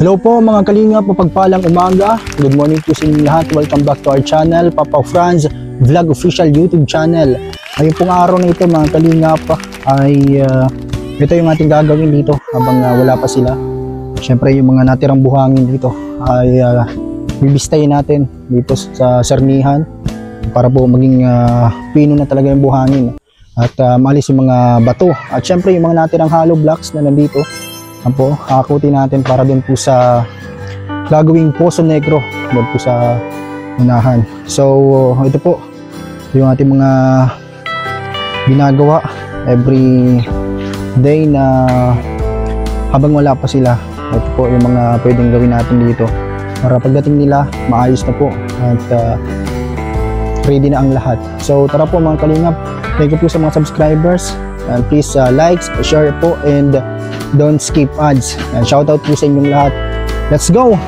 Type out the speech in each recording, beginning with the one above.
Hello po mga kalingap, mapagpalang umaga. Good morning po sa inyo lahat. Welcome back to our channel, Papa Franz Vlog Official YouTube channel. Ngayong pong araw na ito mga kalingap ay ito yung ating gagawin dito habang wala pa sila. Siyempre yung mga natirang buhangin dito ay bibistayin natin dito sa Sarnihan para po maging pino na talaga yung buhangin at maalis yung mga bato. At siyempre yung mga natirang hollow blocks na nandito po, hakutin natin para dun po sa gagawing Poso Negro dun po sa unahan. So ito po yung ating mga ginagawa every day na habang wala pa sila. Ito po yung mga pwedeng gawin natin dito para pagdating nila maayos na po at ready na ang lahat. So tara po mga kalingap, thank you po sa mga subscribers and please like, share po and don't skip ads. And shout out po sa inyong lahat. Let's go!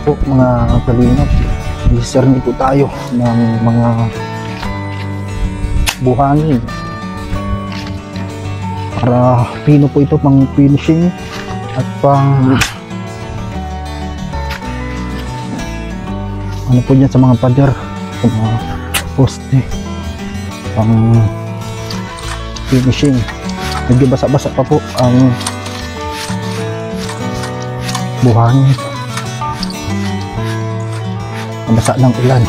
Po mga kalingap, discerni po tayo ng mga buhangin para pino po ito pang finishing at pang ano po dyan sa mga pader, sa mga poste, pang finishing. Medyo basa-basa pa po ang buhangin, mabasa ng ulan.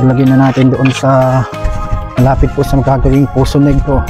Lagyan na natin doon sa malapit po sa magagawing Poso Negro.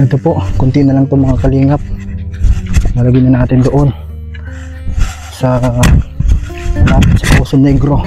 Ito po, kunti na lang ito mga kalingap. Nalagyan na natin doon sa Poso Negro.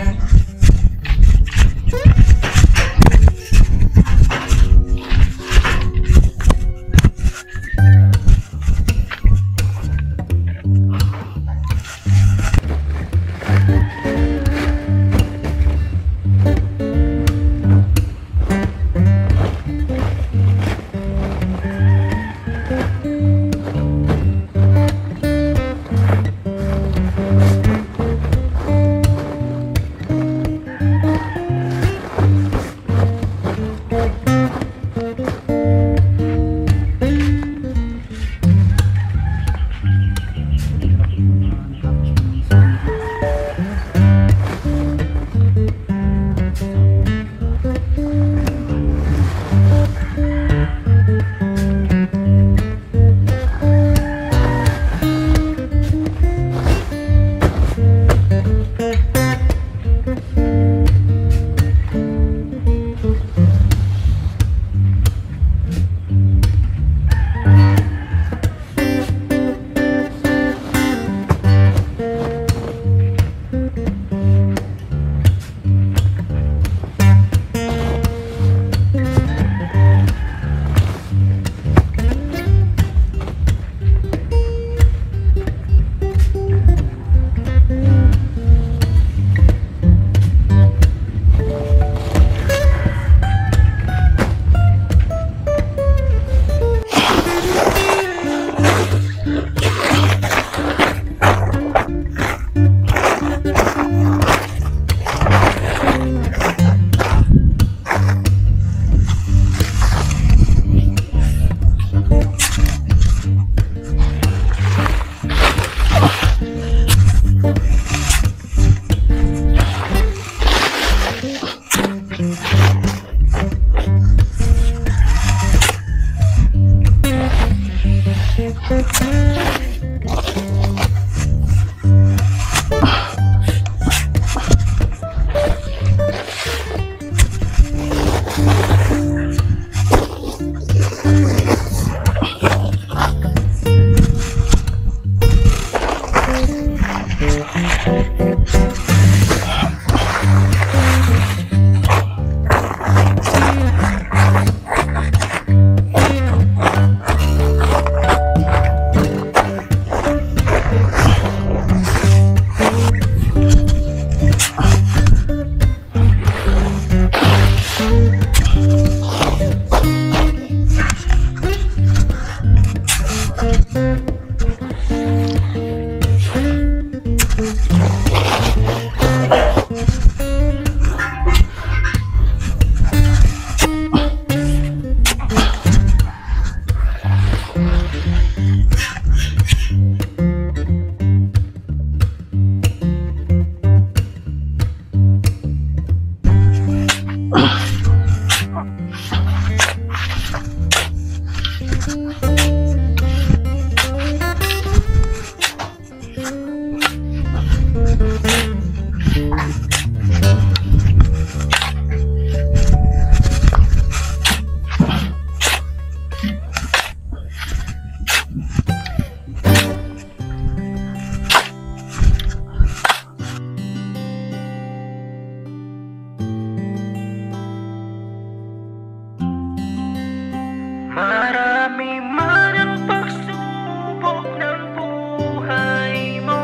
Marami man ang pagsubok ng buhay mo,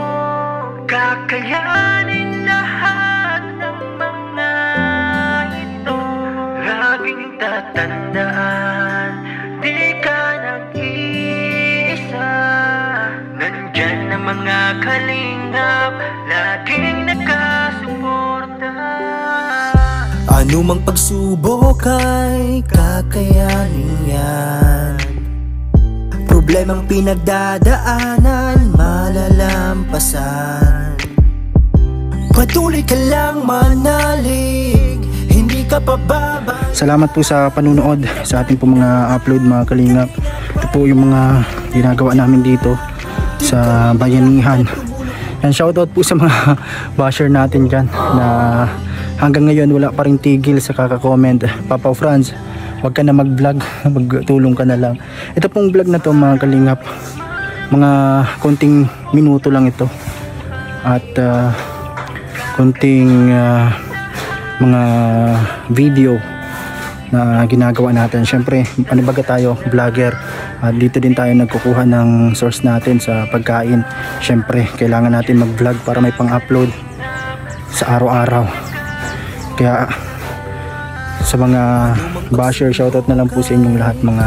kakayanin lahat ng mga ito. Laging tatandaan, di ka nag-iisa. Nandyan ang mga kalingap, laging nakasuporta. Anumang pagsubok ay kakayanin yan. Problemang pinagdadaanan, malalampasan. Patuloy ka lang manalig, hindi ka pababa. Salamat po sa panunood sa ating po mga upload mga kalingap. Ito po yung mga ginagawa namin dito sa Bayanihan. And shoutout po sa mga basher natin dyan na hanggang ngayon wala pa rin tigil sa kaka-comment. Papa Franz, wag ka na mag-vlog, magtulong ka na lang. Ito pong vlog na to mga kalingap, mga konting minuto lang ito at konting mga video na ginagawa natin. Syempre panibaga tayo vlogger at dito din tayo nagkukuha ng source natin sa pagkain. Syempre kailangan natin mag-vlog para may pang-upload sa araw-araw. Kaya sa mga basher, shoutout na lang po sa inyong lahat mga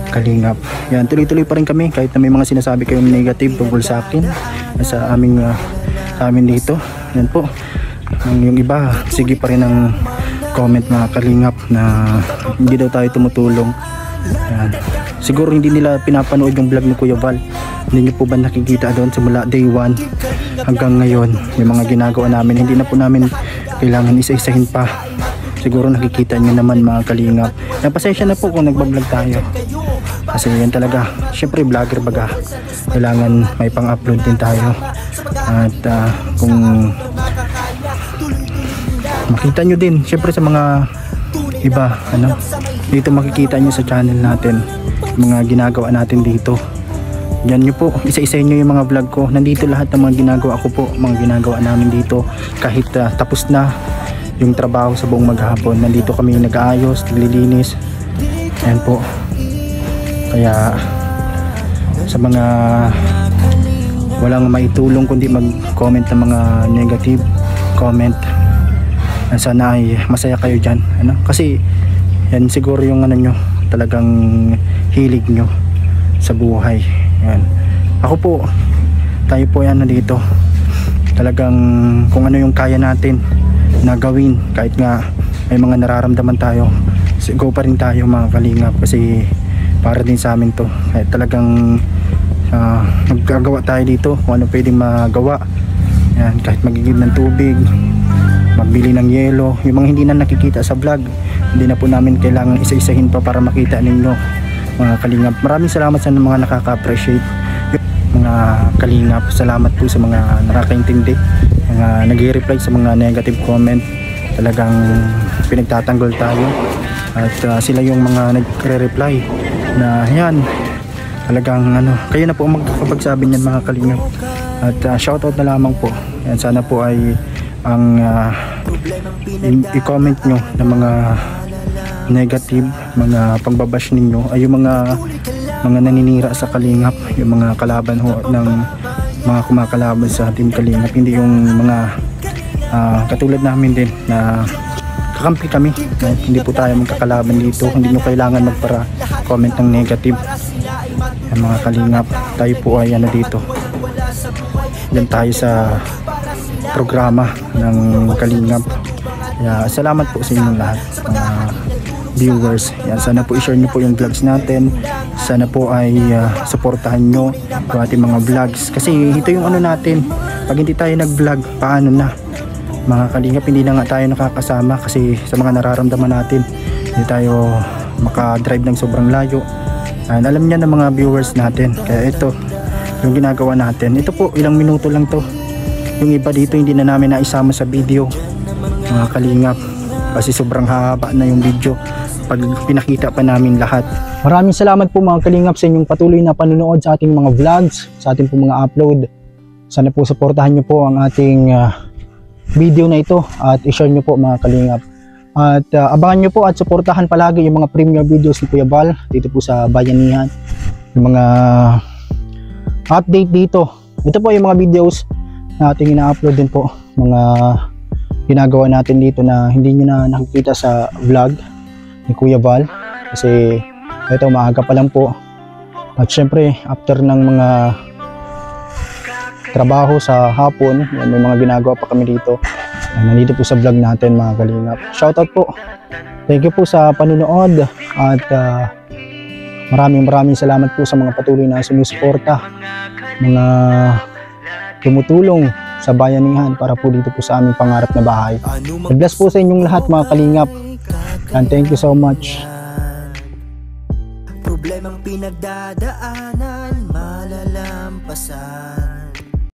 kalingap. Yan, tuloy-tuloy pa rin kami kahit na may mga sinasabi kayong negative tungkol sa akin, sa amin dito. Yan po. Yung iba, sige pa rin ang comment mga kalingap na hindi daw tayo tumutulong. Yan. Siguro hindi nila pinapanood yung vlog ni Kuya Val. Hindi niyo po ba nakikita doon simula day 1 hanggang ngayon yung mga ginagawa namin. Hindi na po namin kailangan isa-isahin pa. Siguro nakikita niyo naman mga kalingap. Pasensya na po kung nagbablog tayo. Kasi yan talaga, syempre vlogger baga. Kailangan may pang-upload din tayo. At kung makita nyo din, syempre sa mga iba, dito makikita nyo sa channel natin, mga ginagawa natin dito. Yan nyo po, isa-isahin nyo yung mga vlog ko. Nandito lahat ng mga ginagawa ko po, mga ginagawa namin dito. Kahit tapos na yung trabaho sa buong maghapon, nandito kami nag-aayos, naglilinis. Ayan po. Kaya sa mga walang maitulong kundi mag-comment ng mga negative comment, sana ay masaya kayo dyan. Kasi yan siguro yung nyo, talagang hilig nyo sa buhay. Yan. Ako po, tayo po yan dito. Talagang kung ano yung kaya natin na gawin, kahit nga may mga nararamdaman tayo, go pa rin tayo mga kalingap, kasi para din sa amin to. Kahit talagang maggagawa tayo dito kung ano pwedeng magawa. Yan, kahit magigib ng tubig, magbili ng yelo, yung mga hindi na nakikita sa vlog, hindi na po namin kailangan isa-isahin pa para makita ninyo mga kalingap. Maraming salamat sa mga nakaka-appreciate mga kalingap. Salamat po sa mga nakakaintindi, mga nag-reply sa mga negative comment. Talagang pinagtatanggol tayo at sila yung mga nagre-reply na yan, talagang kayo na po ang magkakapagsabi niyan mga kalingap. At shoutout na lamang po. Yan, sana po ay ang i-comment nyo ng mga negative, mga pangbabash ninyo ay yung mga naninira sa kalingap, yung mga kalaban ho ng mga kumakalaban sa Team Kalingap. Hindi yung mga katulad namin din na kakampi kami, hindi po tayo magkakalaban dito. Hindi nyo kailangan magpara comment ng negative yung mga kalingap. Tayo po ay dito, yan tayo sa programa ng kalingap. Kaya salamat po sa inyong lahat mga viewers. Yan, sana po i-share nyo po yung vlogs natin. Sana po ay supportahan nyo yung ating mga vlogs, kasi ito yung natin. Pag hindi tayo nag-vlog, paano na mga kalingap? Hindi na nga tayo nakakasama kasi sa mga nararamdaman natin. Hindi tayo makadrive ng sobrang layo. Alam niya ng mga viewers natin. Kaya ito yung ginagawa natin. Ito po, ilang minuto lang to. Yung iba dito hindi na namin naisama sa video mga kalingap, kasi sobrang haba na yung video pag pinakita pa namin lahat. Maraming salamat po mga kalingap sa inyong patuloy na panonood sa ating mga vlogs, sa ating po mga upload. Sana po supportahan nyo po ang ating video na ito at i-share nyo po mga kalingap. At abangan nyo po at supportahan palagi yung mga premium videos ni Kuya Val dito po sa Bayanihan. Yung mga update dito. Ito po yung mga videos na ating ina-upload din po. Mga ginagawa natin dito na hindi nyo na nakikita sa vlog ni Kuya Val. Kasi ito maaga pa lang po. At syempre after ng mga trabaho sa hapon, yan, may mga ginagawa pa kami dito. Nandito po sa vlog natin mga kalingap. Shoutout po. Thank you po sa panunood at maraming salamat po sa mga patuloy na sumusuporta, mga tumutulong sa bayanihan para po dito po sa aming pangarap na bahay. God bless po sa inyong lahat mga kalingap. And thank you so much. Problemang pinagdadaanan, malalampasan.